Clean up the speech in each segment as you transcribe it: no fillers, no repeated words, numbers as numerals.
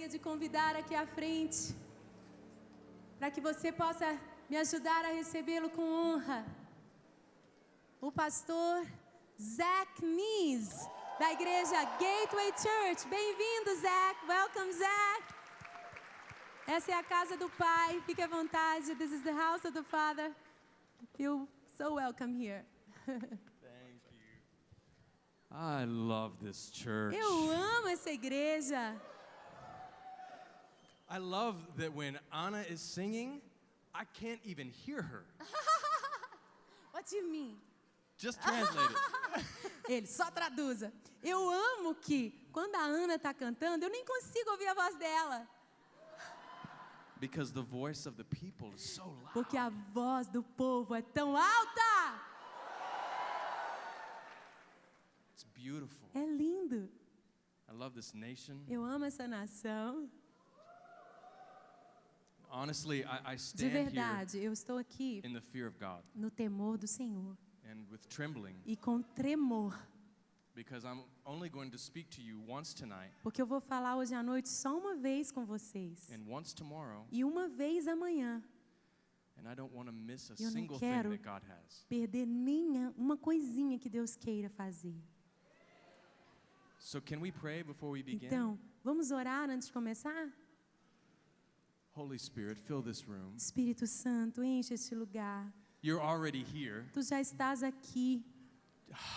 gostaria de convidar aqui à frente, para que você possa me ajudar a recebê-lo com honra, o pastor Zach Nees, da igreja Gateway Church. Bem-vindo, Zach. Welcome, Zach. Essa é a casa do Pai. Fique à vontade. This is the house of the Father. Feel so welcome here. Thank you. I love this church. Eu amo essa igreja. I love that when Anna is singing, I can't even hear her. What do you mean? Just translate it. Ele, só traduza. Eu amo que, quando a Ana está cantando, eu nem consigo ouvir a voz dela. Because the voice of the people is so loud. Porque a voz do povo é tão alta. It's beautiful. É lindo. I love this nation. Eu amo essa nação. Honestly, I De stand verdade, eu estou aqui here in the fear of God no temor do Senhor and with trembling e com tremor, because I'm only going to speak to you once tonight porque eu vou falar hoje à noite só uma vez com vocês and once tomorrow, e uma vez amanhã. and I don't want to miss a Eu não single thing quero that God has. perder nem uma coisinha que Deus queira fazer. So can we pray before we begin? Então, vamos orar antes de começar? Holy Spirit, fill this room. Espírito Santo, enche este lugar. You're already here. Tu já estás aqui.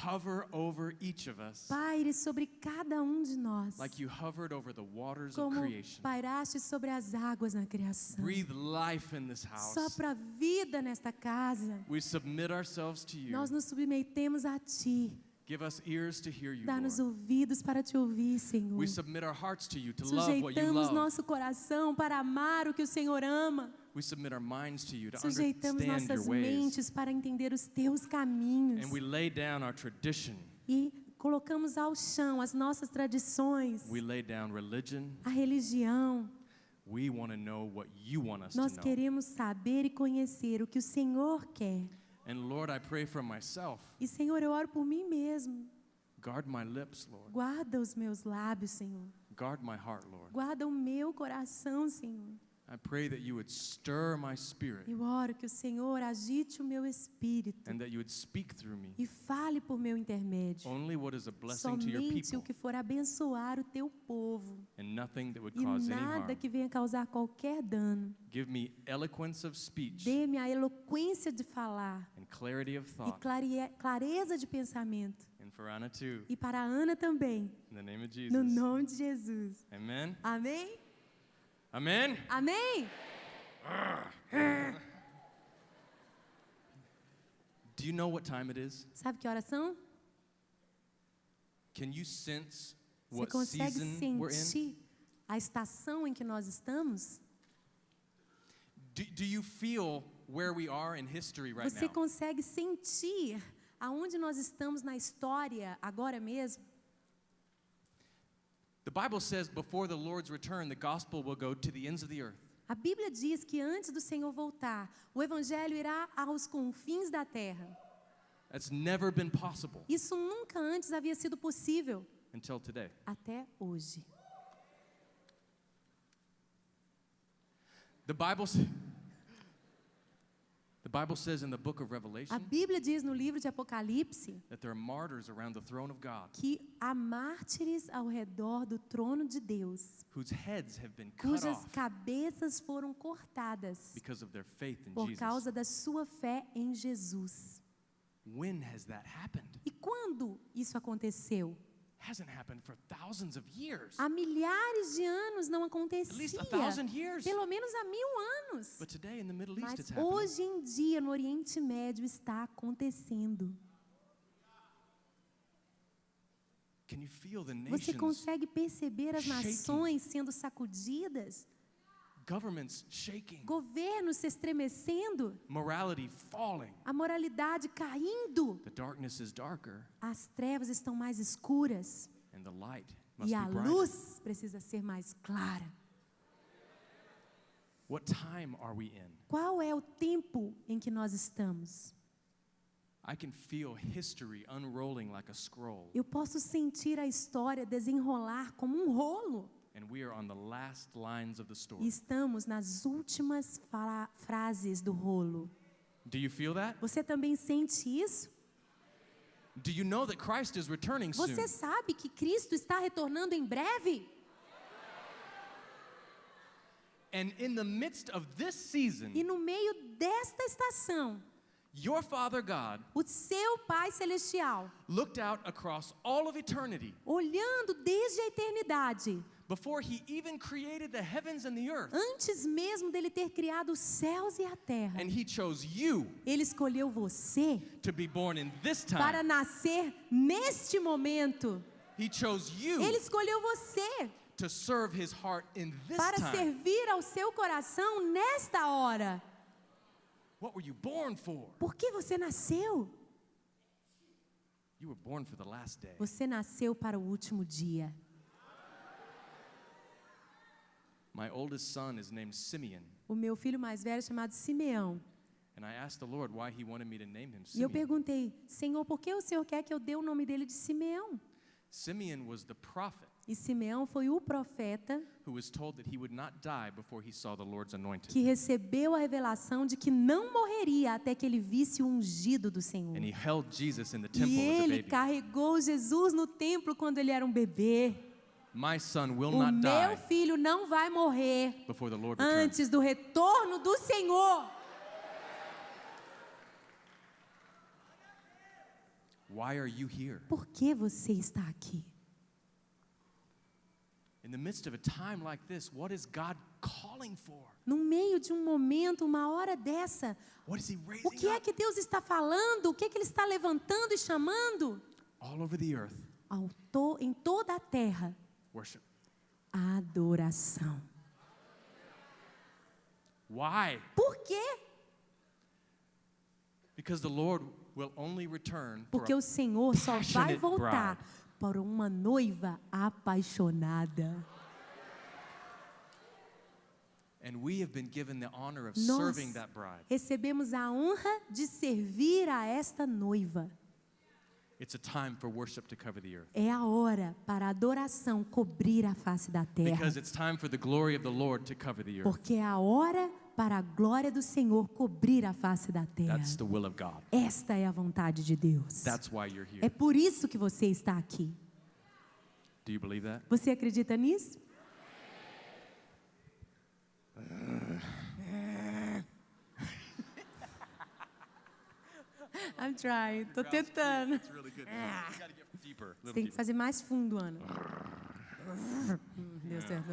Hover over each of us Paire sobre cada um de nós, like you hovered over the waters of como creation. pairaste sobre as águas na criação. Breathe life in this house. Sopra vida nesta casa. We submit ourselves to you. Nós nos submetemos a Ti. Give us ears to hear you, Dá-nos Lord. ouvidos para Te ouvir, Senhor. We submit our hearts to you to love what you Sujeitamos love. nosso coração para amar o que o Senhor ama. We submit our minds to you to Sujeitamos understand your nossas ways. mentes para entender os Teus caminhos. And we lay down our tradition. E colocamos ao chão as nossas tradições, We lay down religion. a religião. We want to know what you want us Nós to know. queremos saber e conhecer o que o Senhor quer. And Lord, I pray for myself. E, Senhor, eu oro por mim mesmo. Guard my lips, Lord. Guarda os meus lábios, Senhor. Guard my heart, Lord. Guarda o meu coração, Senhor. I pray that you would stir my spirit Eu oro que o Senhor agite o meu espírito and that you would speak through me. e fale por meu intermédio. Only what is a blessing to your Somente people o que for abençoar o teu povo and nothing that would e cause any nada harm. que venha causar qualquer dano. Give me eloquence of speech Dê-me a eloquência de falar and clarity of e thought. clareza de pensamento. And for Anna too, E para a Ana também, in the name of no Jesus. nome de Jesus. Amen. Amém? Amen. Amém? Do you know what time it is? Sabe que horas são? Can you sense Você what consegue season we're in? sentir a estação em que nós estamos? Do you feel where we are in history right Você now? consegue sentir aonde nós estamos na história agora mesmo? The Bible says before the Lord's return, the gospel will go to the ends of the earth. A Bíblia diz que antes do Senhor voltar, o Evangelho irá aos confins da terra. That's never been possible Isso nunca antes havia sido possível, until today. até hoje. The Bible says in the book of A Revelation Bíblia diz no livro de Apocalipse that there are martyrs around the throne of God que há mártires ao redor do trono de Deus, whose heads have been cut cujas off cabeças foram cortadas because of their faith in por Jesus. causa da sua fé em Jesus. When has that happened? E quando isso aconteceu? Hasn't happened for thousands of years. Há milhares de anos não At least acontecia. 1,000 years. Pelo menos há 1000 anos. But today in the Middle East Mas it's happening. hoje em dia, no Oriente Médio, está acontecendo. Can you feel the Você nations, consegue perceber as shaking. nações sendo sacudidas? governments shaking, Governos se estremecendo? morality falling? A moralidade caindo? The darkness is darker As trevas estão mais escuras and the light must e a be brighter. luz precisa ser mais clara. What time are we in? Qual é o tempo em que nós estamos? I can feel history unrolling like a scroll. Eu posso sentir a história desenrolar como um rolo. And we are on the last lines of the E story. estamos nas últimas frases do rolo. Do you feel that? Você também sente isso? Do you know that Christ is returning soon? Você sabe que Cristo está retornando em breve? And in the midst of this season, E no meio desta estação, your Father God o seu Pai Celestial, looked out across all of eternity olhando desde a eternidade, before he even created the heavens and the earth. antes mesmo dele ter criado os céus e a terra, And he chose you ele escolheu você to be born in this para time. nascer neste momento. He chose you Ele escolheu você to serve his heart in this para time. servir ao seu coração nesta hora. What were you born for? Por que você nasceu? You were born for the last day. Você nasceu para o último dia. My oldest son is named Simeon. O meu filho mais velho é chamado Simeão. And I asked the Lord why he wanted me to name him E eu Simeon. perguntei, Senhor, por que o Senhor quer que eu dê o nome dele de Simeão? Simeon was the prophet E Simeão foi o profeta who was told that he would not die before he saw the Lord's anointed. que recebeu a revelação de que não morreria até que ele visse o ungido do Senhor. And he held Jesus in the temple E as a ele baby. carregou Jesus no templo quando ele era um bebê. My son will O not meu die filho não vai morrer before the Lord returns. antes do retorno do Senhor. Why are you here? Por que você está aqui? In the midst of a time like this, what is God calling for? No meio de um momento, uma hora dessa, What is he o raising que é up? que Deus está falando? O que é que Ele está levantando e chamando? All over the earth, Em toda a terra, worship. adoração. Why? Por quê? Because the Lord will only return for Porque o Senhor só vai passionate voltar bride. para uma noiva apaixonada. And we have been given the honor of Nós serving that bride. recebemos a honra de servir a esta noiva. It's a time for worship to cover the earth. É a hora para a adoração cobrir a face da terra. Because it's time for the glory of the Lord to cover the earth. Porque é a hora para a glória do Senhor cobrir a face da terra. That's the will of God. Esta é a vontade de Deus. That's why you're É here. por isso que você está aqui. Do you believe that? Você acredita nisso? I'm trying, tô tentando. It's really good. You gotta get deeper. Você tem que fazer mais fundo, Ana. Deu certo.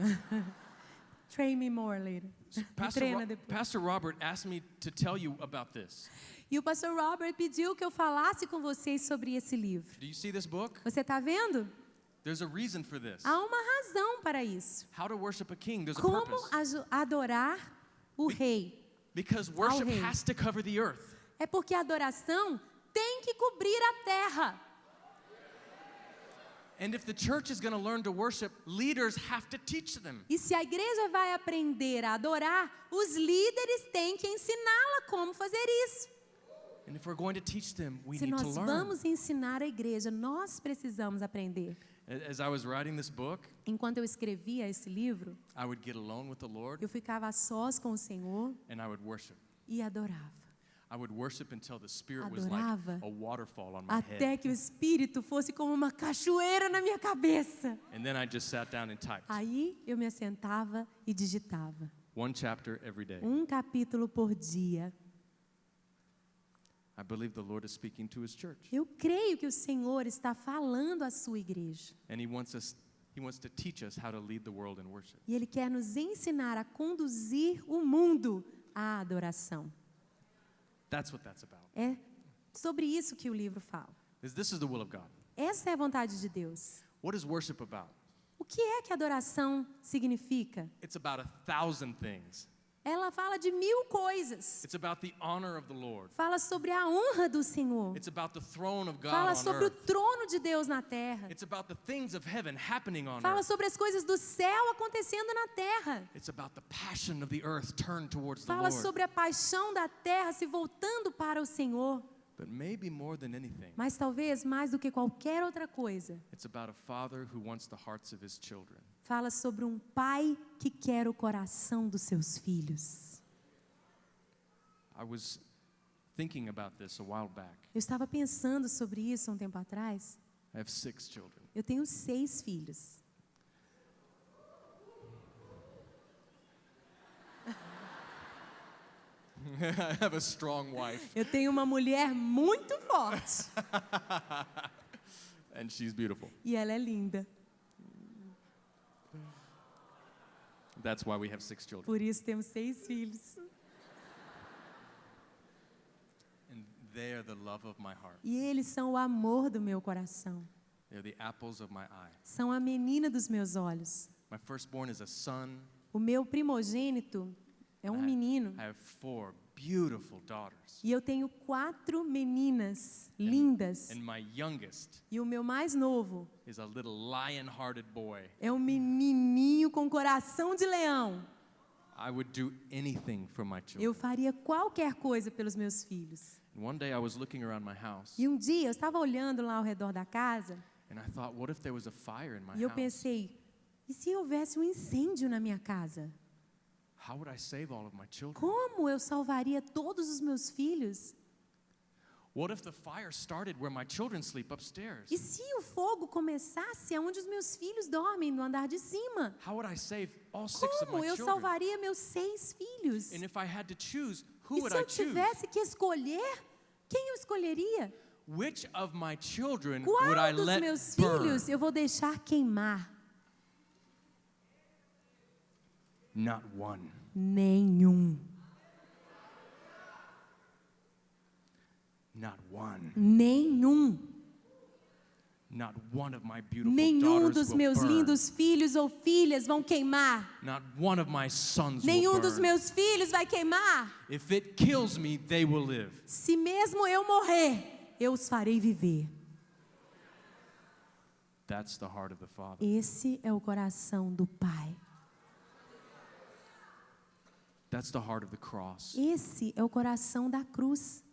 Train me more later. Me treina depois. Pastor Robert asked me to tell you about this. E o pastor Robert pediu que eu falasse com vocês sobre esse livro. Do you see this book? Você está vendo? There's a reason for this. Há uma razão para isso. How to worship a king. There's a Como purpose. adorar o rei? Because worship rei. has to cover the earth. É porque a adoração tem que cobrir a terra. And if the church is going to learn to worship, leaders have to teach them. E se a igreja vai aprender a adorar, os líderes têm que ensiná-la como fazer isso. And if we're going to teach them, we Se need to nós learn. vamos ensinar a igreja, nós precisamos aprender. As I was writing this book, Enquanto eu escrevia esse livro, I would get alone with the Lord eu ficava a sós com o Senhor and I would worship. e adorava. I would worship until the Spirit was like Adorava a waterfall on my até head. que o Espírito fosse como uma cachoeira na minha cabeça. And then I just sat down and typed Aí eu me assentava e digitava. one chapter every day. Um capítulo por dia. I believe the Lord is speaking to His church. Eu creio que o Senhor está falando à sua igreja. And He wants to teach us how to lead the world in worship. E Ele quer nos ensinar a conduzir o mundo à adoração. That's what that's about. É sobre isso que o livro fala. This is the will of God. Essa é a vontade de Deus. What is worship about? O que é que adoração significa? It's about 1,000 things. Ela fala de 1000 coisas. It's about the honor of the Lord. Fala sobre a honra do Senhor. It's about the throne of God Fala on sobre o earth. trono de Deus na terra. It's about the things of heaven happening on Fala earth. sobre as coisas do céu acontecendo na terra. It's about the passion of the earth turned towards the Fala Lord. sobre a paixão da terra se voltando para o Senhor. But maybe more than anything, Mas talvez mais do que qualquer outra coisa, it's about a father who wants the hearts of his children. fala sobre um pai que quer o coração dos seus filhos. I was thinking about this a while back. Eu estava pensando sobre isso um tempo atrás. I have 6 children. Eu tenho 6 filhos. I have a strong wife, Eu tenho uma mulher muito forte. and she's beautiful. E ela é linda. That's why we have 6 children. Por isso temos 6 filhos. And they are the love of my heart. E eles são o amor do meu coração. They're the apples of my eye. São a menina dos meus olhos. My firstborn is a son. O meu primogênito é um menino. I have 4 beautiful daughters. E eu tenho 4 meninas lindas. And my youngest E o meu mais novo is a little lion-hearted boy. é um menininho com coração de leão. I would do anything for my children. Eu faria qualquer coisa pelos meus filhos. And one day I was looking around my house, E um dia eu estava olhando lá ao redor da casa and I thought, what if there was a fire in my e eu house? pensei, e se houvesse um incêndio na minha casa? How would I save all of my children? Como eu salvaria todos os meus filhos? What if the fire started where my children sleep upstairs? E se o fogo começasse onde os meus filhos dormem, no andar de cima? How would I save all 6 of Como my eu children? salvaria meus 6 filhos? And if I had to choose, who E would se I eu choose? tivesse que escolher, quem eu escolheria? Which of my children would I Qual dos let meus burn? filhos eu vou deixar queimar? Not one. Nenhum. Not one. Nenhum. Not one of my beautiful Nenhum daughters dos will meus burn. lindos filhos ou filhas vão queimar. Not one of my sons Nenhum will dos burn. meus filhos vai queimar. If it kills me, they will live. Se mesmo eu morrer, eu os farei viver. That's the heart of the Father. Esse é o coração do Pai. That's the heart of the cross. Esse é o coração da cruz.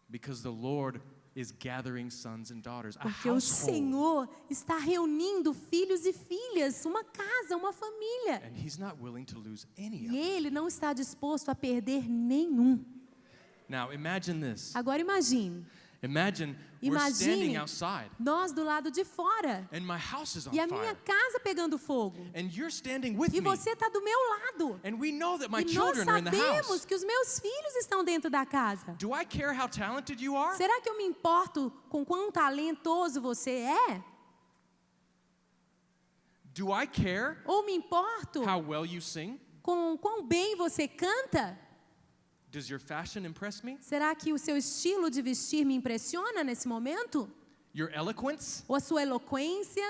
Because the Lord is gathering sons and daughters, a Porque o household. Senhor está reunindo filhos e filhas, uma casa, uma família. And He's not willing to lose any E of them. Ele não está disposto a perder nenhum. Now imagine this. Agora imagine, Imagine we're standing Imagine outside nós do lado de fora and my house is on e a minha fire. casa pegando fogo. And you're standing with E me. você está do meu lado. And we know that my E nós children are in the sabemos house. que os meus filhos estão dentro da casa. Do I care how talented you are? Será que eu me importo com quão talentoso você é? Do I care Ou me importo how well you sing? com quão bem você canta? Does your fashion impress me? Será que o seu estilo de vestir me impressiona nesse momento? Your eloquence? Ou a sua eloquência?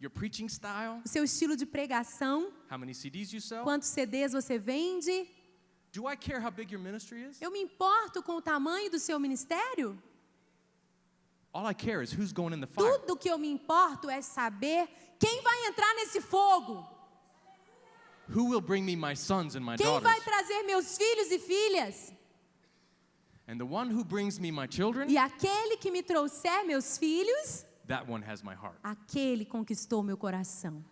Your preaching style? O seu estilo de pregação? How many CDs you sell? Quantos CDs você vende? Do I care how big your ministry is? Eu me importo com o tamanho do seu ministério? All I care is who's going in the fire. Tudo que eu me importo é saber quem vai entrar nesse fogo. Who will bring me my sons and my Quem daughters? vai trazer meus filhos e filhas? And the one who brings me my children, E aquele que me trouxer meus filhos, that one has my heart. aquele conquistou meu coração.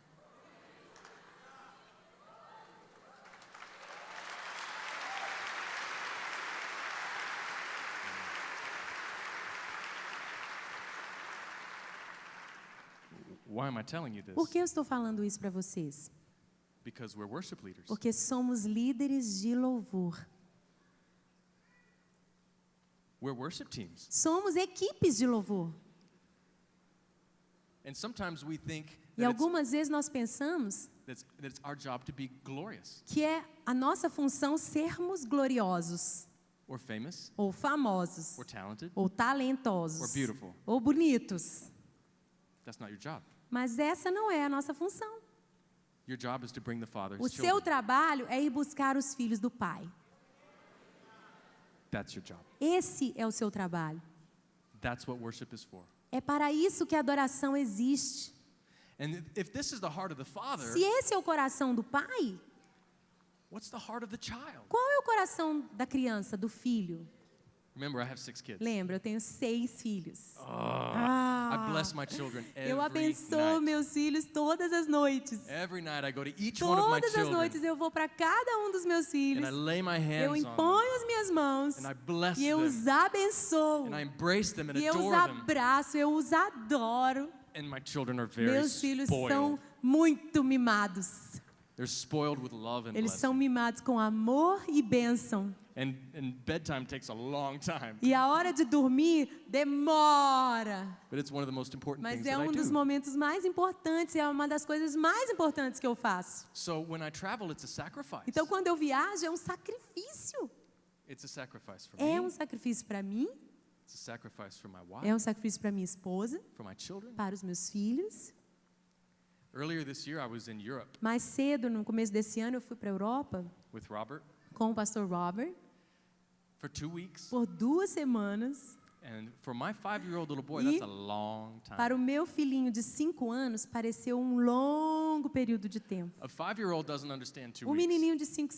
Why am I telling you this? Por que eu estou falando isso para vocês? Because we're worship leaders. Porque somos líderes de louvor. We're worship teams. Somos equipes de louvor. And sometimes we think E that algumas vezes nós pensamos that it's our job to be glorious que é a nossa função sermos gloriosos, or famous ou famosos, or talented. ou talentosos, Or beautiful. ou bonitos. That's not your job. Mas essa não é a nossa função. Your job is to bring the Father O his seu children. trabalho é ir buscar os filhos do Pai. That's your job. Esse é o seu trabalho. That's what worship is for. É para isso que a adoração existe. And if this is the heart of the Father, Se esse é o coração do Pai, what's the heart of the child? qual é o coração da criança, do filho? Remember, I have 6 kids. Lembra, eu tenho 6 filhos. I I bless my children Eu every abençoo night. meus filhos todas as noites. Every night I go to each one of my Todas as children noites eu vou para cada um dos meus and filhos. I lay my Eu hands on them imponho as minhas mãos and I bless e eu them os abençoo. and I embrace them and E eu os adore them. abraço, eu os adoro. And my children are very Meus filhos são spoiled. muito mimados. They're spoiled with love and Eles são blessing. mimados com amor e bênção. And bedtime takes a long time, E a hora de dormir demora. but it's one of the most important Mas things é that I dos do. momentos mais importantes, é uma das coisas mais importantes que eu faço. So when I travel, it's a sacrifice. Então, quando eu viajo, é um sacrifício. It's a sacrifice for É me. um sacrifício para mim, It's a sacrifice for my wife, é um sacrifício para minha esposa, for my children. para os meus filhos. Earlier this year, I was in Europe Mais cedo, no começo desse ano, eu fui para a Europa with Robert com o pastor Robert for 2 weeks. por 2 semanas. And for my 5-year-old little boy, E that's a long Para time. o meu filhinho de 5 anos, pareceu um longo período de tempo. A 5-year-old doesn't understand 2 O weeks. menininho de 5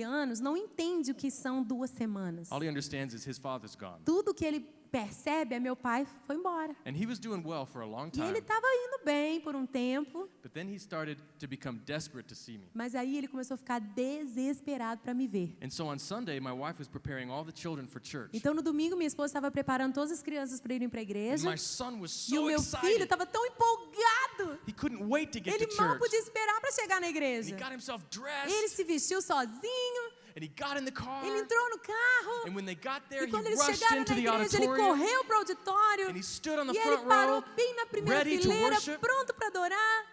anos não entende o que são 2 semanas. All he understands is his father's gone. Tudo que ele percebe é meu pai foi embora. And he was doing well for a long E ele time, estava indo bem por um tempo, but then he started to become desperate to see me. mas aí ele começou a ficar desesperado para me ver. And so on Sunday, my wife was preparing all the children for church. Então no domingo minha esposa estava preparando todas as crianças para irem para a And igreja. my son was E o so meu filho excited. estava tão empolgado. He couldn't wait to get Ele to mal church. podia esperar para chegar na And he igreja. got himself Ele dressed, se vestiu sozinho, and he got in the car. ele entrou no carro. And when they got there, E he quando eles rushed chegaram into na the igreja, ele auditorium, correu para o auditório. and he stood on the E ele front parou row, bem na primeira ready to fileira, worship. pronto para adorar.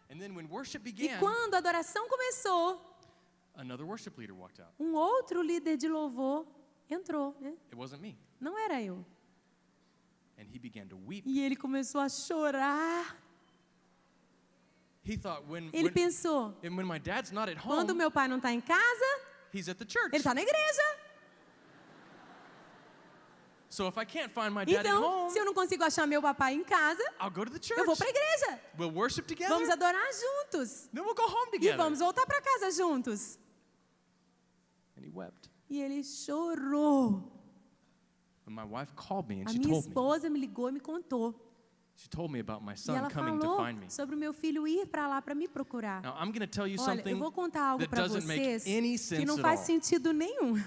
And then when worship E began, quando a adoração começou, another worship leader walked out. um outro líder de louvor entrou, né? It wasn't me. Não era eu. And he began to weep. E ele começou a chorar. He thought Ele pensou, when my dad's not at quando home, meu pai não está em casa, he's at the church. ele está na igreja. So if I can't find my dad at Então, home, se eu não consigo achar meu papai em casa, I'll go to the church. eu vou para a igreja. We'll worship together. Vamos adorar juntos. Then we'll go home E together. vamos voltar para casa juntos. And he wept. E ele chorou. And my wife called me and A she minha told me. esposa me ligou e me contou. She told me about my E son ela coming to falou find me. sobre o meu filho ir para lá para me procurar. Now I'm going to tell you Olha, eu something vou contar algo that para doesn't make vocês any que sense não at faz all. sentido nenhum.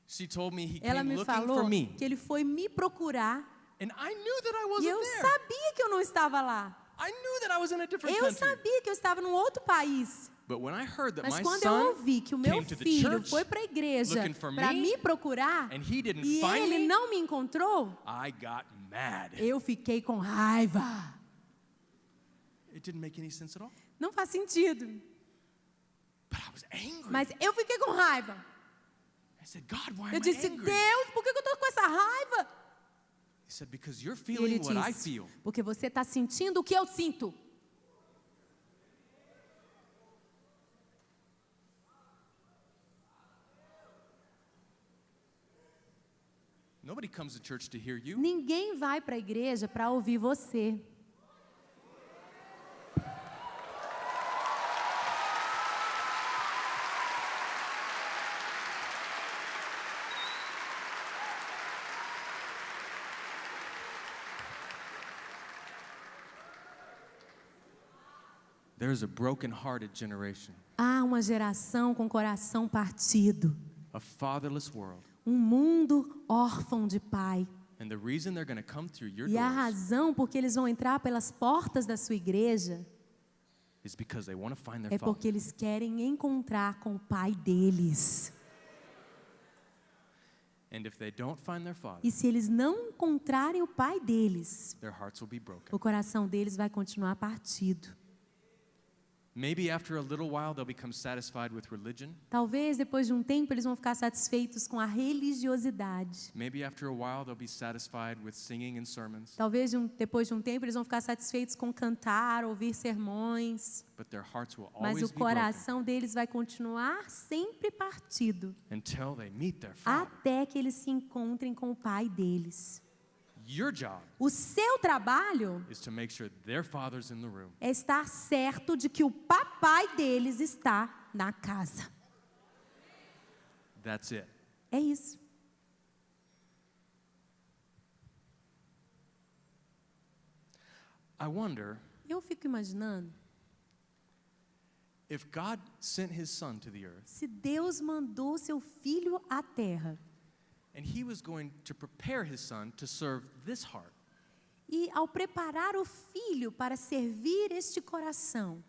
She told me he Ela came me looking falou for me. que ele foi me procurar And I knew that I e wasn't eu there. sabia que eu não estava lá. I knew that I was in a different Eu country. sabia que eu estava num outro país. But when I heard that Mas my quando eu son ouvi que o meu came to the filho church foi para a igreja looking for para me, me procurar and he didn't e find ele me, não me encontrou, I got mad. eu fiquei com raiva. It didn't make any sense at all. Não faz sentido. But I was angry. Mas eu fiquei com raiva. I said, God, why am Eu I disse, angry? Deus, por que eu estou com essa raiva? He said, because you're E ele feeling what I disse, feel. porque você está sentindo o que eu sinto. Nobody comes to church to hear you. Ninguém vai para a igreja para ouvir você. There's a broken-hearted generation, Há uma geração com coração partido. a fatherless world. Um mundo órfão de pai. And the reason they're going to come through your E a doors razão por que eles vão entrar pelas portas da sua igreja is because they want to find their é father. porque eles querem encontrar com o pai deles. And if they don't find their father, E se eles não encontrarem o pai deles, their hearts will be broken. o coração deles vai continuar partido. Maybe after a little while they'll become satisfied with religion. Talvez depois de um tempo eles vão ficar satisfeitos com a religiosidade. Maybe after a while they'll be satisfied with singing and sermons. Talvez depois de um tempo eles vão ficar satisfeitos com cantar, ouvir sermões. But their hearts will Mas always o be broken coração deles vai continuar sempre partido, until they meet their father. até que eles se encontrem com o pai deles. Your job O seu trabalho is to make sure their father's in the room. é estar certo de que o papai deles está na casa. That's it. É isso. I wonder Eu fico imaginando if God sent his son to the earth se Deus mandou seu filho à terra and he was going to prepare his son to serve this heart. e ao preparar o filho para servir este coração,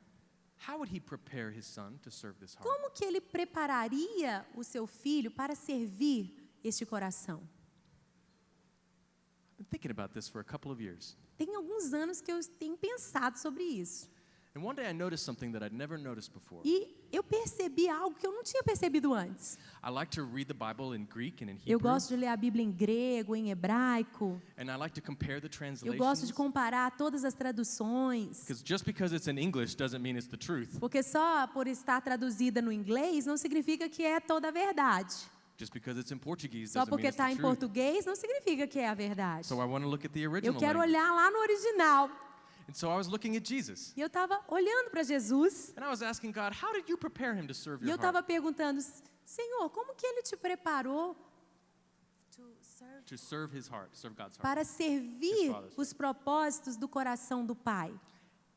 How would he prepare his son to serve this heart? como que ele prepararia o seu filho para servir este coração? I've been thinking about this for a couple of years. Tem alguns anos que eu tenho pensado sobre isso. And one day I noticed something that I'd never noticed before. E eu percebi algo que eu não tinha percebido antes. I like to read the Bible in Greek and in Eu Hebrew, gosto de ler a Bíblia em grego, em hebraico. and I like to compare the Eu gosto de translations. comparar todas as traduções. Because just because it's in English doesn't mean it's the truth. Porque só por estar traduzida no inglês não significa que é toda a verdade. Just because it's in Portuguese Só doesn't mean porque it's the está em truth. português não significa que é a verdade. So I want to look at the Eu original quero language. olhar lá no original. And so I was looking at Jesus. E eu estava olhando para Jesus And I was asking God, how did you prepare him to serve e eu your estava heart? perguntando, Senhor, como que Ele te preparou To serve his heart, serve God's heart. para servir His Father's os propósitos do coração do Pai?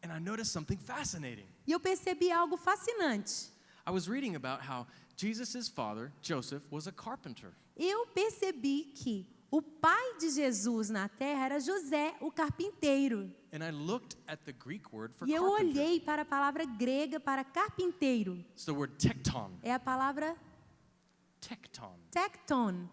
And I noticed something fascinating. E eu percebi algo fascinante. I was reading about how Jesus' father, Joseph, was a carpenter. Eu percebi que o pai de Jesus na terra era José, o carpinteiro. And I looked at the Greek word for E eu carpenter. olhei para a palavra grega para carpinteiro. It's the word tekton. É a palavra Tekton. tecton.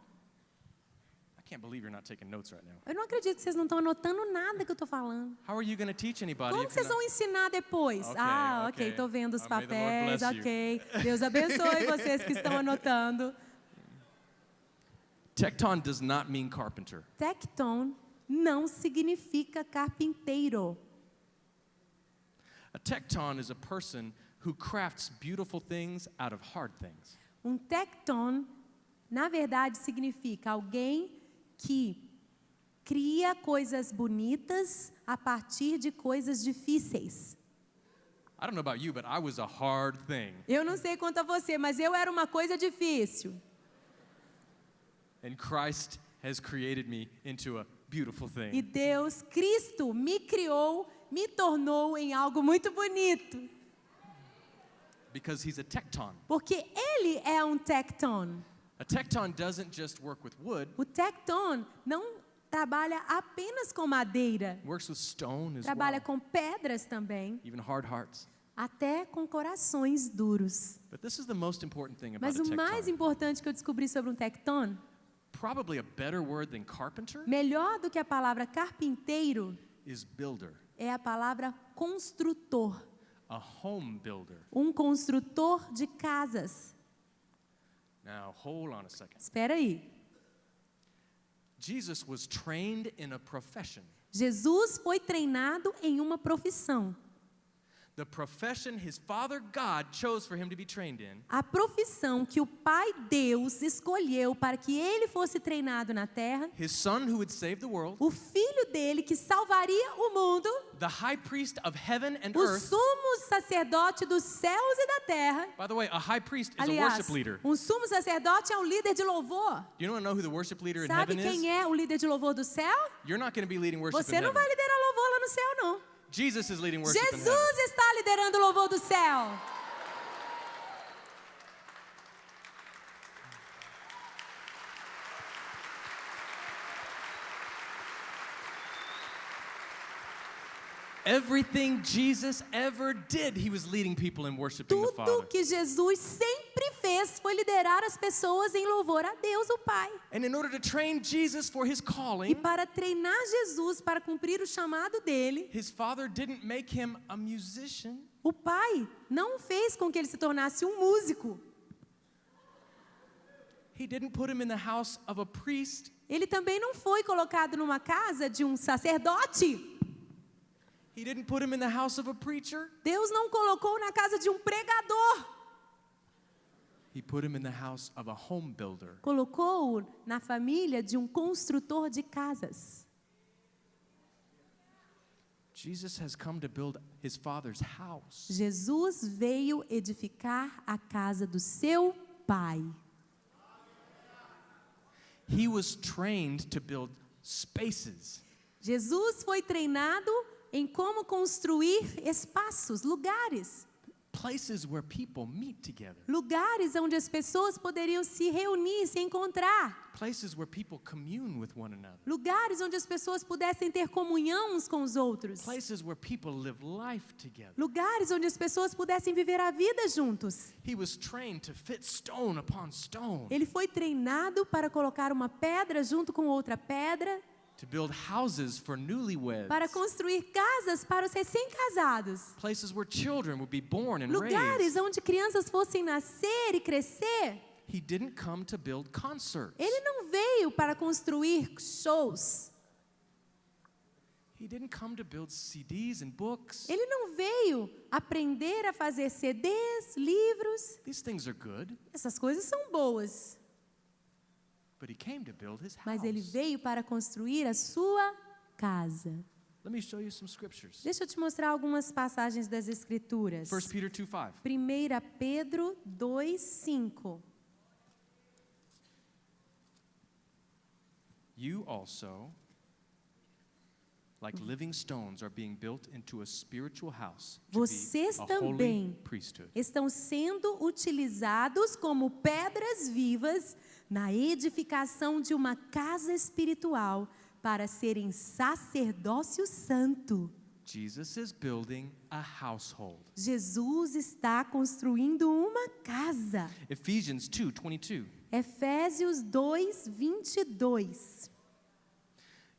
I can't believe you're not taking notes right now. Eu não acredito que vocês não estão anotando nada que eu estou falando. How are you going to teach anybody Como if vocês you're vão ensinar depois? Ok, Ok, ok. estou vendo os May the Lord papéis, bless you. ok. Deus abençoe vocês que estão anotando. not? Tekton does not mean carpenter. Tecton não significa carpinteiro. A tekton is a person who crafts beautiful things out of hard things. Tecton, na verdade, significa alguém que cria coisas bonitas a partir de coisas difíceis. I don't know about you, but I was a hard thing. Eu não sei quanto a você, mas eu era uma coisa difícil. And Christ has created me into a beautiful thing. E Deus, Cristo, me criou, me tornou em algo muito bonito. Because he's a tekton. Porque Ele é tecton. A tekton doesn't just work with wood, O tecton não trabalha apenas com madeira. it works with stone as Trabalha well. com pedras também, Even hard hearts. até com corações duros. But this is the most important thing about Mas a o mais tekton. importante que eu descobri sobre tecton, Probably a better word than carpenter melhor do que a palavra carpinteiro, is builder. é a palavra construtor. A home builder. Construtor de casas. Now, hold on a second. Espera aí. Jesus was trained in a profession. Jesus foi treinado em uma profissão. The profession his father God chose for him to be trained in A profissão que o Pai Deus escolheu para que ele fosse treinado na terra, his son who would save the world, o filho dele que salvaria o mundo, the high priest of heaven and o earth. sumo sacerdote dos céus e da terra. By the way, a high priest is a Aliás, worship leader. sumo sacerdote é um líder de louvor. Do you want to know who the worship leader in Sabe heaven quem is? é o líder de louvor do céu? You're not going to be leading worship Você in não vai heaven. liderar louvor lá no céu, não. Jesus is leading worship in heaven. Jesus está liderando o louvor do céu. Everything Jesus ever did, he was leading people in worshiping the Tudo Father. que Jesus sempre fez foi liderar as pessoas em louvor a Deus, o Pai. And in order to train Jesus for his E calling, para treinar Jesus para cumprir o chamado dele, his father didn't make him a musician. o Pai não fez com que ele se tornasse um músico. He didn't put him in the house of a priest. Ele também não foi colocado numa casa de um sacerdote. He didn't put him in the house of a preacher. Deus não colocou na casa de um pregador. He put him in the house of a home builder. Colocou-o na família de um construtor de casas. Jesus has come to build his father's house. Jesus veio edificar a casa do seu Pai. He was trained to build spaces. Jesus foi treinado em como construir espaços, lugares. Places where people meet together. Lugares onde as pessoas poderiam se reunir, se encontrar. Places where people commune with one another. Lugares onde as pessoas pudessem ter comunhão uns com os outros. Places where people live life together. Lugares onde as pessoas pudessem viver a vida juntos. He was trained to fit stone upon stone. Ele foi treinado para colocar uma pedra junto com outra pedra, To build houses for newlyweds. para construir casas para os recém-casados. Places where children would be born and Lugares raised. onde crianças fossem nascer e crescer. He didn't come to build concerts. Ele não veio para construir shows. He didn't come to build CDs and books. Ele não veio aprender a fazer CDs, livros. These things are good, Essas coisas são boas. but he came to build his house. Mas ele veio para construir a sua casa. Let me show you some scriptures. Deixa eu te mostrar algumas passagens das Escrituras. 1 Peter 2:5. 1 Pedro 2:5. You also, like living stones, are being built into a spiritual house to Vocês be a holy também priesthood. estão sendo utilizados como pedras vivas na edificação de uma casa espiritual para serem sacerdócio santo. Jesus is building a household. Jesus está construindo uma casa. Ephesians 2:22. Efésios 2:22.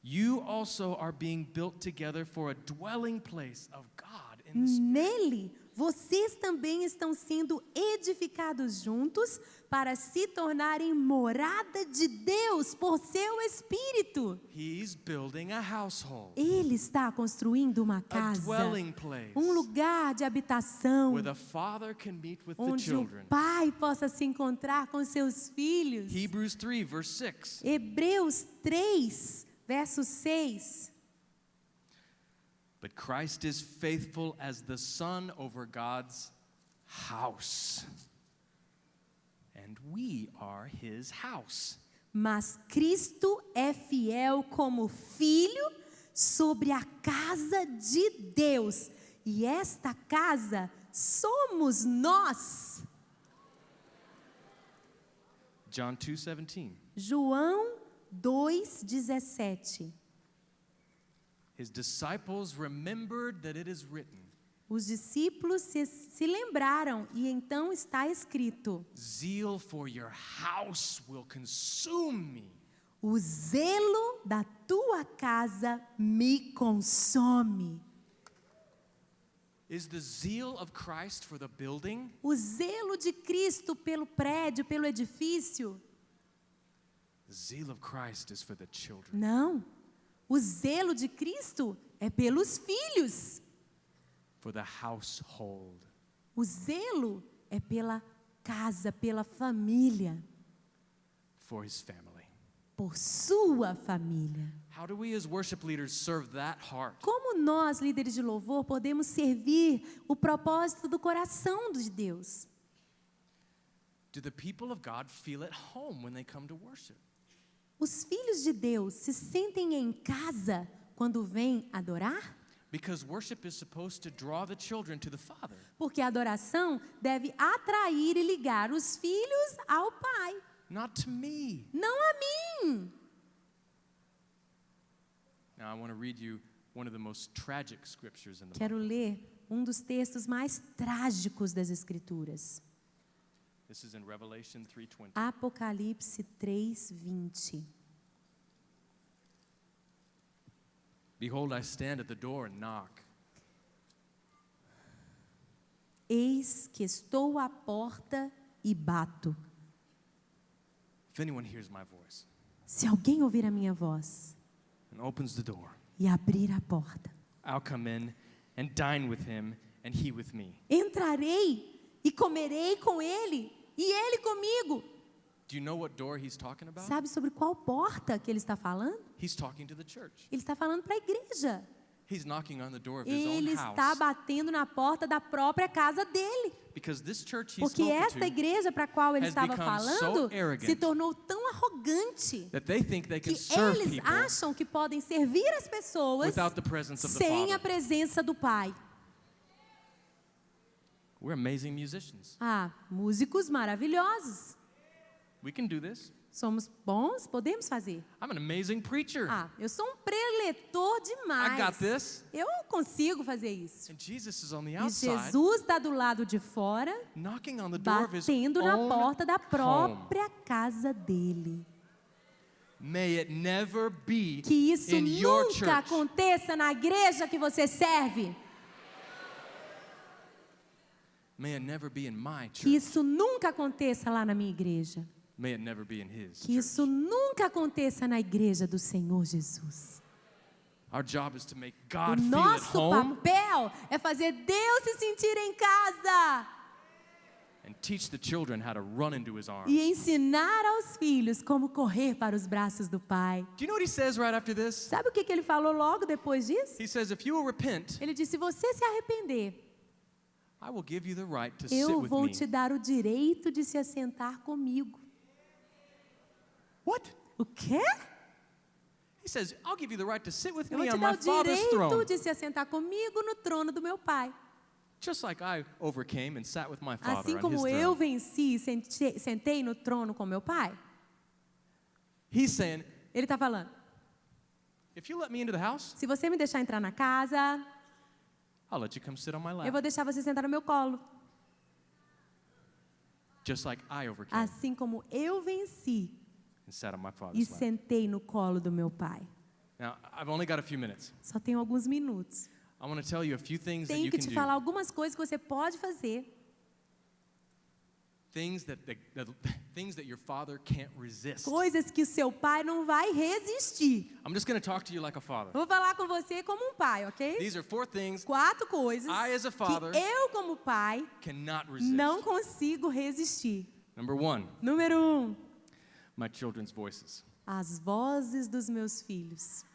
You also are being built together for a dwelling place of God in the Spirit. Nele, vocês também estão sendo edificados juntos para se tornarem morada de Deus por seu Espírito. He's building a household, Ele está construindo uma a casa, dwelling place, um lugar de habitação, where the father can meet with the onde o children. pai possa se encontrar com seus filhos. Hebrews 3, verse 6. Hebreus 3, verso 6. But Christ is faithful as the son over God's house. And we are his house. Mas Cristo é fiel como filho sobre a casa de Deus. E esta casa somos nós. John 2:17. João 2:17. His disciples remembered that it is written, Os discípulos se lembraram e então está escrito: zeal for your house will consume me. o zelo da tua casa me consome. Is the zeal of Christ for the building? O zelo de Cristo pelo prédio, pelo edifício? The zeal of Christ is for the children. Não. O zelo de Cristo é pelos filhos. For the household. O zelo é pela casa, pela família, For his family. por sua família. How do we as worship leaders serve that heart? Como nós, líderes de louvor, podemos servir o propósito do coração de Deus? Do the people of God feel at home when they come to worship? Os filhos de Deus se sentem em casa quando vêm adorar? Because worship is supposed to draw the children to the Father. Porque a adoração deve atrair e ligar os filhos ao Pai, Not to me. não a mim. Now I want to read you one of the most tragic scriptures in the Quero Bible. ler um dos textos mais trágicos das Escrituras. This is in Revelation 3:20. Apocalipse 3:20. Behold, I stand at the door and knock. Eis que estou à porta e bato. If anyone hears my voice Se alguém ouvir a minha voz and opens the door, e abrir a porta, I'll come in and dine with him and he with me. entrarei e comerei com ele e ele comigo. Do you know what door he's talking about? Sabe sobre qual porta que ele está falando? He's talking to the church. Ele está falando para a igreja. He's knocking on the door of his own Ele está house. batendo na porta da própria casa dele. Because this church he's Porque spoken esta to, igreja para a qual ele has estava become so falando arrogant se tornou tão arrogante that they think they can que serve eles people acham que podem servir as pessoas without the presence of the sem a Father. presença do Pai. We're amazing musicians. Ah, músicos maravilhosos. We can do this. Somos bons, podemos fazer. I'm an amazing preacher. Ah, eu sou um preletor demais. I got this. Eu consigo fazer isso. And Jesus is on the E outside, Jesus está do lado de fora, knocking on the door of his batendo na own porta da home. própria casa dele. May it never be Que isso in your nunca church. aconteça na igreja que você serve. May it never be in my Que church. isso nunca aconteça lá na minha igreja. May it never be in his Que church. isso nunca aconteça na igreja do Senhor Jesus. Our job is to make O God feel at nosso home papel é fazer Deus se sentir em casa and teach the children how to run into his arms. e ensinar aos filhos como correr para os braços do Pai. Do you know what he says right after this? Sabe o que ele falou logo depois disso? He says, if you will repent, Ele disse: se você se arrepender, I will give you the right to sit eu with vou me. te dar o direito de se assentar comigo. What? O quê? He says, I'll give you the right to sit with Eu vou me te on dar my o Father's direito throne. de se assentar comigo no trono do meu Pai. Just like I overcame and sat with my Father Assim on his como eu throne. venci e sentei no trono com meu Pai. He's saying, Ele está falando: if you let me into the house, se você me deixar entrar na casa, I'll let you come sit on my eu lap. vou deixar você sentar no meu colo. Just like I overcame Assim como eu venci and sat on my e Father's lap. sentei no colo do meu Pai. Now, I've only got a few minutes. Só tenho alguns minutos. I want to tell you a few things that Tenho you que can te do. falar algumas coisas que você pode fazer. Things that things that your Father can't resist. Coisas que o seu pai não vai resistir. I'm just going to talk to you like a father. Eu vou falar com você como um pai, ok? These are 4 things 4 coisas I, as a father, que eu, como pai, cannot resist. não consigo resistir. Number 1, Número 1, my children's voices. as vozes dos meus filhos.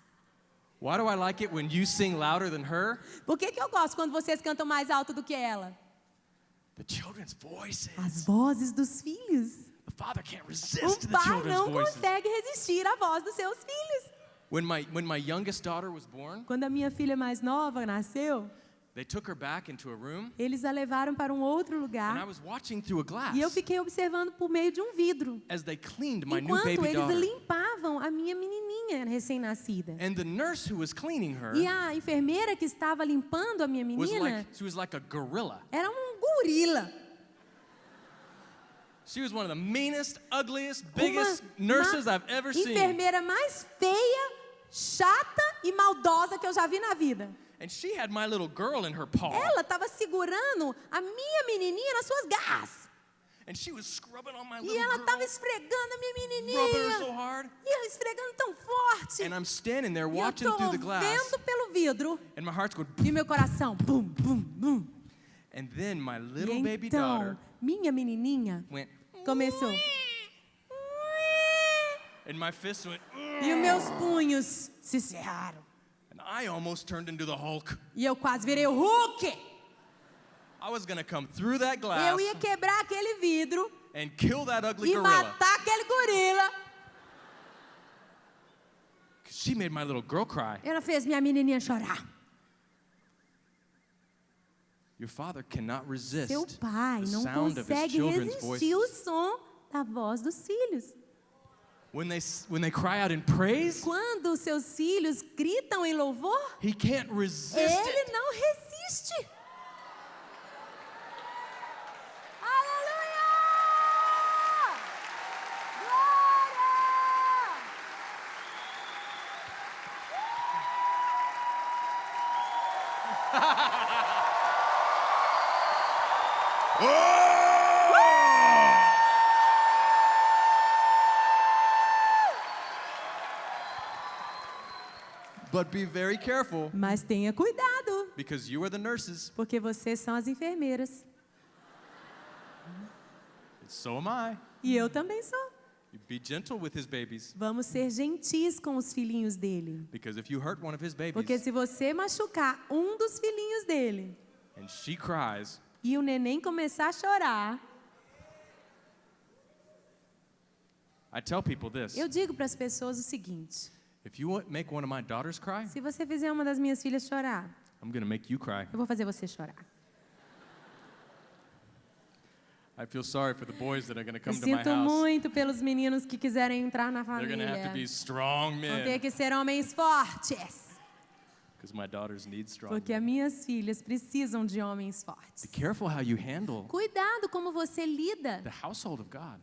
Why do I like it when you sing louder than her? Por que eu gosto quando vocês cantam mais alto do que ela? The children's voices. As vozes dos filhos. The father can't resist O the pai children's não voices. consegue resistir à voz dos seus filhos. When my youngest daughter was born, Quando a minha filha mais nova nasceu, they took her back into a room, eles a levaram para um outro and I lugar was watching through a glass e eu fiquei observando por meio de um vidro, as they cleaned my new enquanto baby eles daughter. limpavam a minha menininha recém-nascida. And the nurse who was cleaning her E a enfermeira que estava limpando a minha menina she was like a gorilla. era um gorila. She was one of the meanest, ugliest, biggest nurses I've ever seen. Enfermeira mais feia, chata e maldosa que eu já vi na vida. And she had my little girl in her paw. Ela estava segurando a minha menininha nas suas garras. And she was scrubbing on my E little ela girl, estava esfregando a minha rubbing her so menininha. hard. E ela esfregando tão forte. And I'm standing there E eu watching estou through the glass, vendo pelo vidro. and my heart's going. E meu coração, bum, bum, bum. And then my little E baby então, daughter minha menininha went, começou. and my fist went, E os meus punhos se cerraram. and I almost turned into the Hulk. E eu quase virei o Hulk. I was gonna come through that glass Eu ia quebrar aquele vidro and kill that ugly e gorilla. matar aquele gorila. 'Cause she made my little girl cry. Ela fez minha menininha chorar. Your father cannot resist Seu pai the não sound of his consegue children's resistir o voices. som da voz dos filhos. When they cry out in praise, Quando os seus filhos gritam em louvor, he can't resist ele it. não resiste. Aleluia! Glória! But be very careful, Mas tenha cuidado, because you are the nurses, porque vocês são as enfermeiras. and so am I. E eu também sou. You be gentle with his babies. Vamos ser gentis com os filhinhos dele. Because if you hurt one of his babies Porque se você machucar um dos filhinhos dele and she cries, e o neném começar a chorar, I tell people this. eu digo para as pessoas o seguinte: If you make one of my daughters cry, se você fizer uma das minhas filhas chorar, I'm going to make you cry. eu vou fazer você chorar. I feel sorry for the boys that are going to Eu come to my sinto house. muito pelos meninos que quiserem entrar na They're going to have to be família. strong Vão ter men que ser homens fortes. because my daughters need strong Porque as men. minhas filhas precisam de homens Be fortes. careful how you handle Cuidado como você lida the household of God.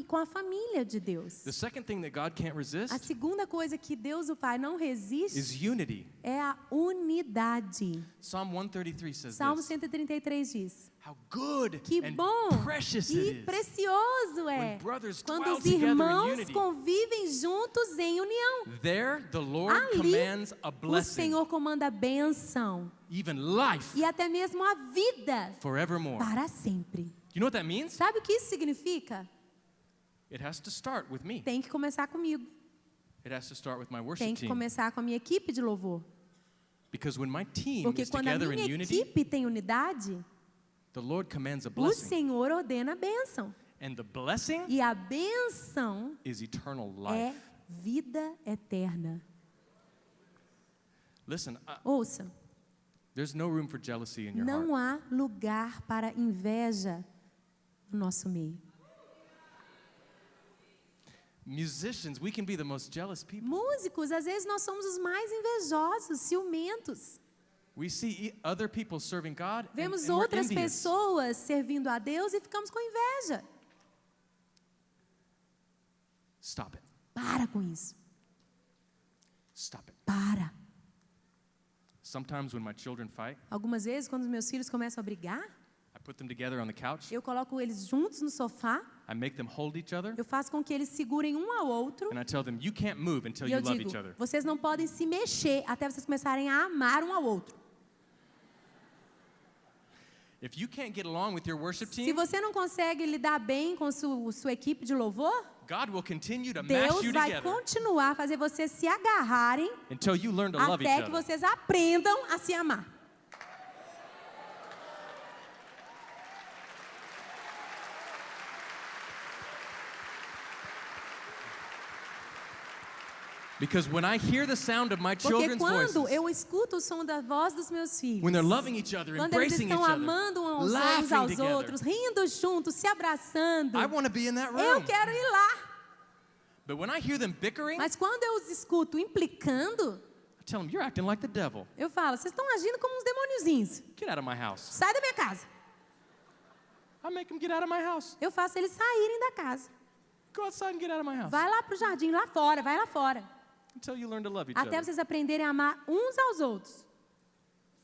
com a família de Deus. The second thing that God can't A resist segunda coisa que Deus o Pai não is resiste unity. é a unidade. Psalm 133 says Salmo this. 133 diz: How good que and bom precious it e is precioso é when brothers quando dwell os together in irmãos unity. convivem juntos em união. There the Lord Ali, commands a o blessing, Senhor comanda a bênção even life e até mesmo a vida forevermore. para sempre. You know what that means? Sabe o que isso significa? It has to start with me. Tem que começar comigo. It has to start with my Tem worship que team. começar com a minha equipe de louvor. Because when my team Porque is quando a together minha in unity, equipe tem unidade, the Lord commands a o blessing. Senhor ordena a bênção. And the blessing E a bênção is eternal é life. vida eterna. Listen, Ouça, there's no room for jealousy in your heart. não há lugar para inveja no nosso meio. Musicians, we can be the most jealous people. Músicos, às vezes nós somos os mais invejosos, ciumentos. We see other people serving God and Vemos we're outras envious. pessoas servindo a Deus e ficamos com inveja. Stop it. Para com isso. Stop it. Para. Sometimes when my children fight, Algumas vezes, quando os meus filhos começam a brigar, I put them together on the couch. eu coloco eles juntos no sofá, I make them hold each other. eu faço com que eles segurem um ao outro And I tell them, you can't move until e you eu love digo, each other. vocês não podem se mexer até vocês começarem a amar um ao outro. If you can't get along with your worship Se team, você não consegue lidar bem com sua equipe de louvor, God will continue to mash Deus you vai together continuar a fazer vocês se agarrarem until you learn to love each até que other. vocês aprendam a se amar. Because when I hear the sound of my Porque children's quando voices, eu escuto o som da voz dos meus filhos, when they're loving each other, quando eles embracing each estão other, amando uns laughing aos together, outros, rindo juntos, se abraçando, I want to be in that eu room. quero ir lá. But when I hear them bickering, Mas quando eu os escuto implicando, I tell them, you're acting like the devil. eu falo, vocês estão agindo como uns demôniozinhos. Get out of my house. Sai da minha casa. I make them get out of my house. Eu faço eles saírem da casa. Go outside and get out of my house. Vai lá pro jardim, lá fora, vai lá fora. Until you learn to love each Até other. vocês aprenderem a amar uns aos outros.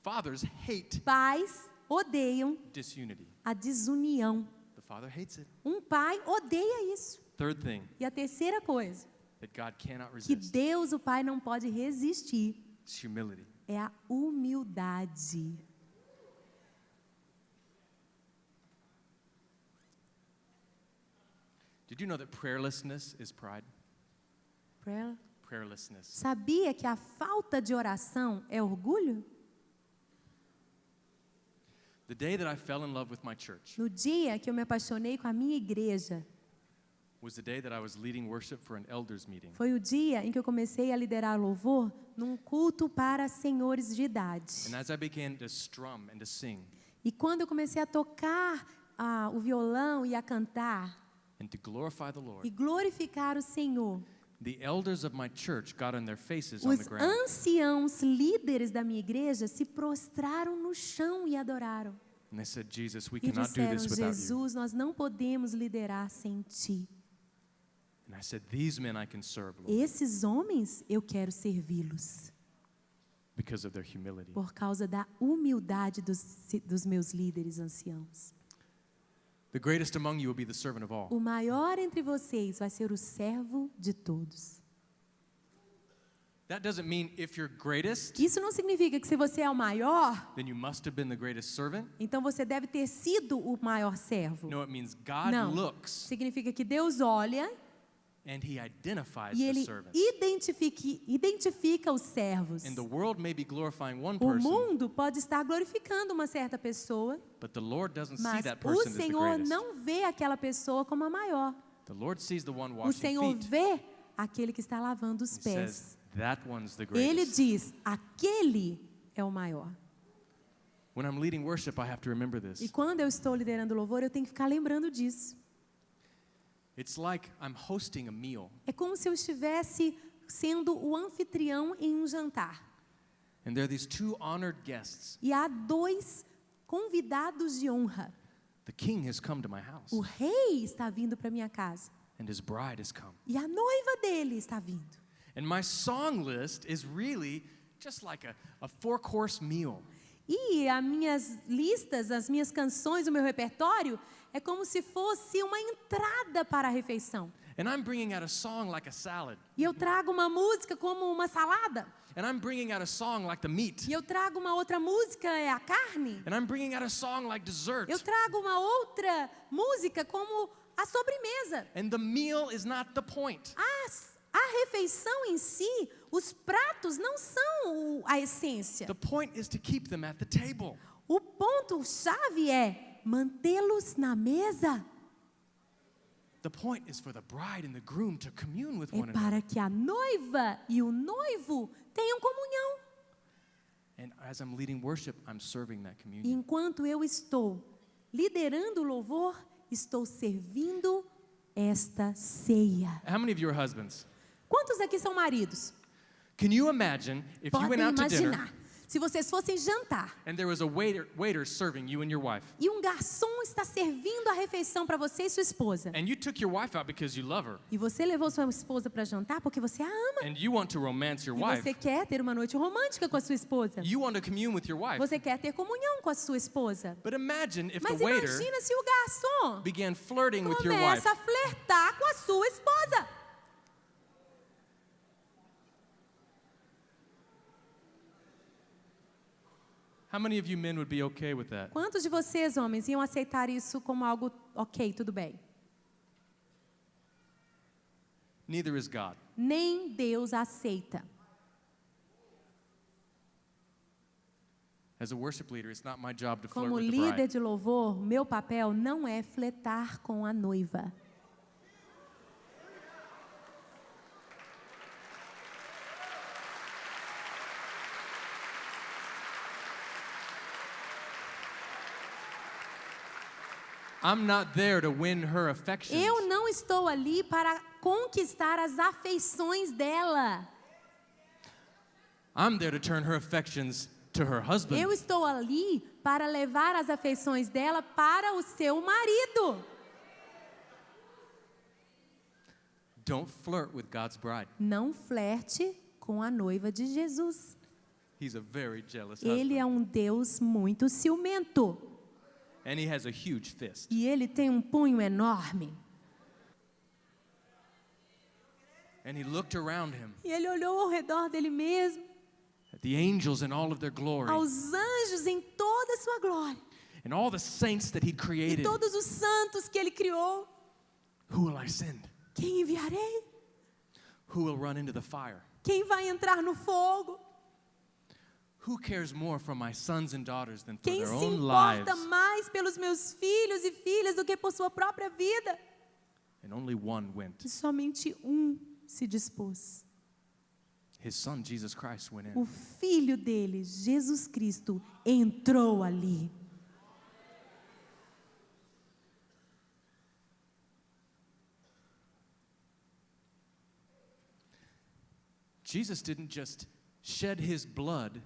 Fathers hate Pais odeiam disunity. a desunião. The father hates it. Um pai odeia isso. Third thing E a terceira coisa that God cannot que resist Deus, o Pai, não pode resistir is humility. é a humildade. Did you know that prayerlessness is pride? Prayer. Prayerlessness. Sabia que a falta de oração é orgulho? The day that I fell in love with my church No dia que eu me apaixonei com a minha igreja, was the day that I was leading worship for an elders meeting. foi o dia em que eu comecei a liderar louvor num culto para senhores de idade. And as I began to strum and to sing E quando eu comecei a tocar o violão e a cantar and to glorify the e Lord, glorificar o Senhor, the elders of my church got on their faces on os the ground. anciãos líderes da minha igreja se prostraram no chão e adoraram. And they said, Jesus, we E cannot do disseram, this without you. Jesus, nós não podemos liderar sem Ti. And I said, these men I can serve, Lord, Esses homens, eu quero servi-los. because of their humility. Por causa da humildade dos meus líderes anciãos. The greatest among you will be the servant of all. O maior entre vocês vai ser o servo de todos. That doesn't mean if you're greatest, Isso não significa que se você é o maior, then you must have been the greatest servant. então você deve ter sido o maior servo. No, it means God Não. looks Significa que Deus olha and he identifies E the ele servants. identifica os servos. And the world may be glorifying one O person, mundo pode estar glorificando uma certa pessoa, but the Lord doesn't see mas that o person as the Senhor greatest. não vê aquela pessoa como a maior. The Lord sees the one O washing Senhor feet. vê aquele que está lavando os He says, pés. that one's the Ele greatest. diz, aquele é o maior. When I'm leading worship, I have to remember this. E quando eu estou liderando louvor, eu tenho que ficar lembrando disso. It's like I'm hosting a meal, É como se eu estivesse sendo o anfitrião em um jantar. and there are these two honored guests. E há 2 convidados de honra. The king has come to my house, O rei está vindo para minha casa. and his bride has come. E a noiva dele está vindo. And my song list is really just like a 4-course meal. E as minhas listas, as minhas canções, o meu repertório, é como se fosse uma entrada para a refeição. And I'm bringing out a song like a salad. E eu trago uma música como uma salada. And I'm bringing out a song like the meat. E eu trago uma outra música, é a carne. And I'm bringing out a song like dessert. Eu trago uma outra música como a sobremesa. And the meal is not the point. A refeição em si, os pratos não são a essência. The point is to keep them at the table. O ponto-chave é mantê-los na mesa. The point is for the bride and the groom to commune with É one another. para que a noiva e o noivo tenham comunhão. And as I'm leading worship, I'm serving that E communion. enquanto eu estou liderando o louvor, estou servindo esta ceia. How many of you are husbands? Quantos aqui são maridos? Can you imagine if you Podem went out to dinner imaginar, se vocês fossem jantar and there was a waiter serving you and your wife, e um garçom está servindo a refeição para você e sua esposa. and you took your wife out because you love her, E você levou sua esposa para jantar porque você a ama. and you want to romance your E wife, você quer ter uma noite romântica com a sua esposa. you want to commune with your wife. Você quer ter comunhão com a sua esposa. But imagine if the Mas waiter imagina se o garçom began flirting with your wife. começa a flertar com a sua esposa. How many of you men would be okay with that? Quantos de vocês, homens, iam aceitar isso como algo ok, tudo bem? Neither is God. Nem Deus aceita. As a worship leader, it's not my job to flirt Como with the líder bride. de louvor, meu papel não é flertar com a noiva. I'm not there to win her affections. Eu não estou ali para conquistar as afeições dela. I'm there to turn her affections to her husband. Eu estou ali para levar as afeições dela para o seu marido. Don't flirt with God's bride. Não flerte com a noiva de Jesus. He's a very jealous Ele husband. é um Deus muito ciumento. And he has a huge fist. E ele tem um punho enorme. And he looked around him E ele olhou ao redor dele mesmo, at the angels in all of their glory aos anjos em toda a sua glória. and all the saints that he'd E created. todos os santos que ele criou. Who will I send? Quem enviarei? Who will run into the fire? Quem vai entrar no fogo? Who cares more for my sons and daughters than for Quem their se own importa lives? mais pelos meus filhos e filhas do que por sua própria vida? And only one went. E somente se dispôs. His son, Jesus Christ, went in. O filho dele, Jesus Cristo, entrou ali. Jesus didn't just shed his blood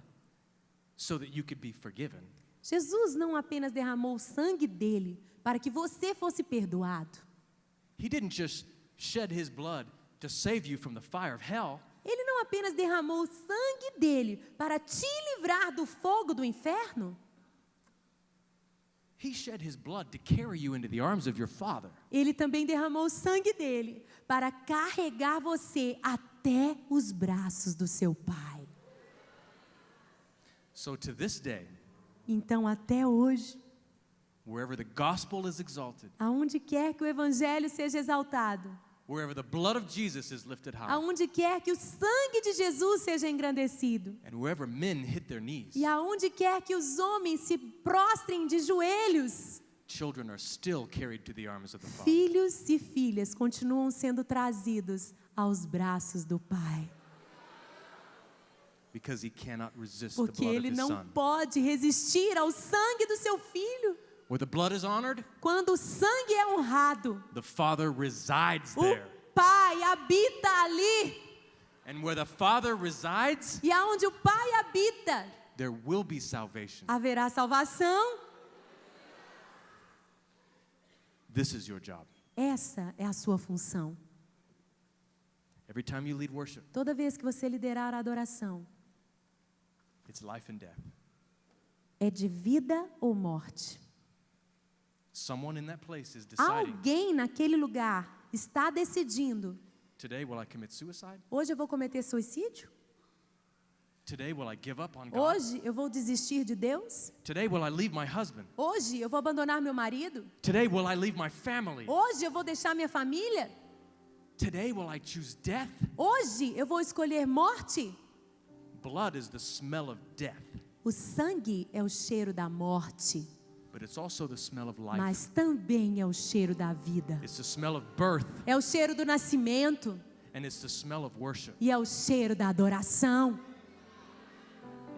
so that you could be forgiven. Jesus não apenas derramou o sangue dele para que você fosse perdoado. He didn't just shed his blood to save you from the fire of hell. Ele não apenas derramou o sangue dele para te livrar do fogo do inferno. He shed his blood to carry you into the arms of your Father. Ele também derramou o sangue dele para carregar você até os braços do seu Pai. So to this day, Então, até hoje, wherever the gospel is exalted, aonde quer que o evangelho seja exaltado, wherever the blood of Jesus is lifted high, aonde quer que o sangue de Jesus seja engrandecido, and wherever men hit their knees, e aonde quer que os homens se prostrem de joelhos, children are still carried to the arms of the Father. filhos e filhas continuam sendo trazidos aos braços do Pai. Because he cannot resist the Porque blood of ele his não son. pode resistir ao sangue do seu filho. Where the blood is honored, Quando o sangue é honrado, the Father resides o there. Pai habita ali. And where the Father resides, E aonde o Pai habita, there will be salvation. haverá salvação. This is your job. Essa é a sua função. Every time you lead worship, Toda vez que você liderar a adoração, it's life and death. é de vida ou morte. Someone in that place is deciding, Alguém naquele lugar está decidindo: today will I commit suicide? hoje eu vou cometer suicídio? Today will I give up on God? Hoje eu vou desistir de Deus? Today will I leave my husband? Hoje eu vou abandonar meu marido? Today will I leave my family? Hoje eu vou deixar minha família? Today will I choose death? Hoje eu vou escolher morte? Blood is the smell of death, O sangue é o cheiro da morte, but it's also the smell of life. mas também é o cheiro da vida. It's the smell of birth, É o cheiro do nascimento and it's the smell of worship. e é o cheiro da adoração.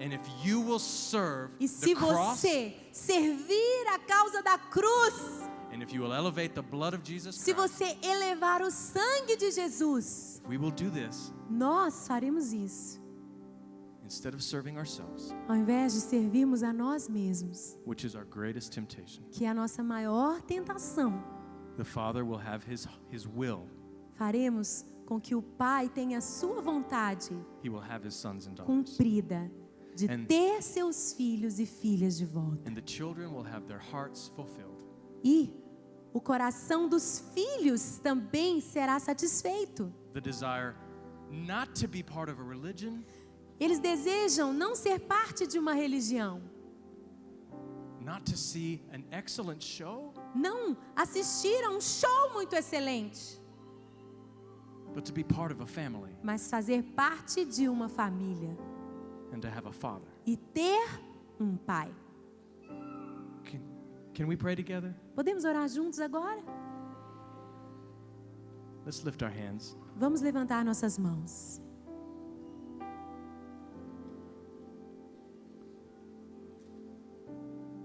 And if you will serve E se the cross, você servir a causa da cruz, and if you will elevate the blood of Jesus se Christ, você elevar o sangue de Jesus, if we will do this, nós faremos isso. instead of serving ourselves, Ao invés de servirmos a nós mesmos, which is our greatest temptation, que é a nossa maior tentação, the Father will have his will. faremos com que o Pai tenha a sua vontade He will have his sons and daughters. cumprida de And- ter seus filhos e filhas de volta. And the children will have their hearts fulfilled. E o coração dos filhos também será satisfeito. The desire not to be part of a religion, Eles desejam não ser parte de uma religião, not to see an excellent show, não assistir a um show muito excelente, but to be part of a family mas fazer parte de uma família and to have a father. e ter um pai. Can we pray together? Podemos orar juntos agora? Let's lift our hands. Vamos levantar nossas mãos.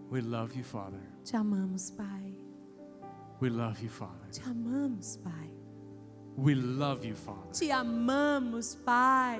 We love you, Father. Te amamos, Pai. We love you, Father. Te amamos, Pai. We love you, Father. Te amamos, Pai.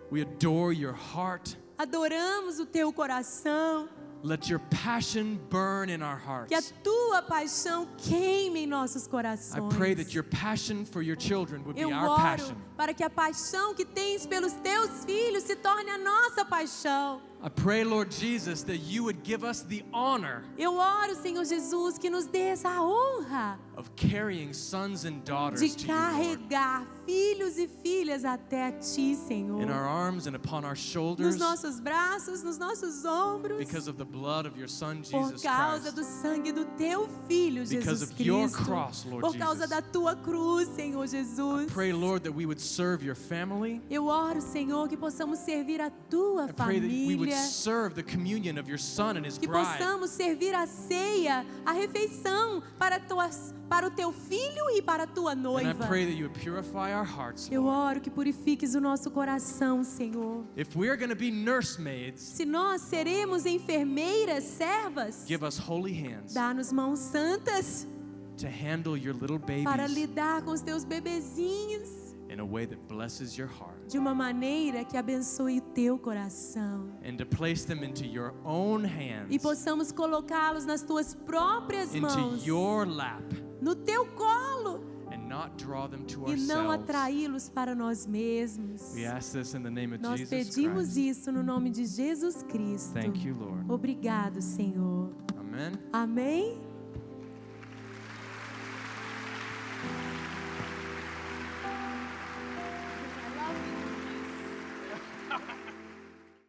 We adore your heart. Adoramos o teu coração. Let your passion burn in our Que a hearts. tua paixão queime em nossos I corações. pray that your passion for your children would be Eu our oro passion. para que a paixão que tens pelos teus filhos se torne a nossa paixão. I pray, Lord Jesus, that you would give us the honor Eu oro, Senhor Jesus, que nos dês a honra of carrying sons and daughters de to you, Lord, carregar filhos e filhas até a Ti, Senhor. in our arms and upon our Nos shoulders nossos braços, nos nossos ombros. because of the blood of your Son, Por Jesus causa Christ. do sangue do Teu Filho, Because Jesus of your Cristo. cross, Lord Por causa Jesus. da Tua cruz, Senhor Jesus. Pray, Lord, that we would serve your family. Eu oro, Senhor, que possamos servir a Tua I pray that we would família. serve the communion of your Son and his Que bride. possamos servir a ceia, a refeição para o Teu Filho e para a Tua And I noiva. pray that you would purify our hearts, Eu Lord. oro que purifiques o nosso coração, Senhor. If we are going to be nursemaids, Se nós seremos enfermeiras, servas, give us holy hands dá-nos mãos santas to handle your little para babies lidar com os Teus bebezinhos in a way that blesses your heart, de uma maneira que abençoe o Teu coração. and to place them into your own E hands, possamos colocá-los nas Tuas próprias into mãos, your lap, no Teu colo, and not draw them to e não ourselves. atraí-los para nós mesmos. We ask this in the name of Nós Jesus pedimos Christ. isso no nome de Jesus Cristo. Thank you, Lord. Obrigado, Senhor. Amen. Amém?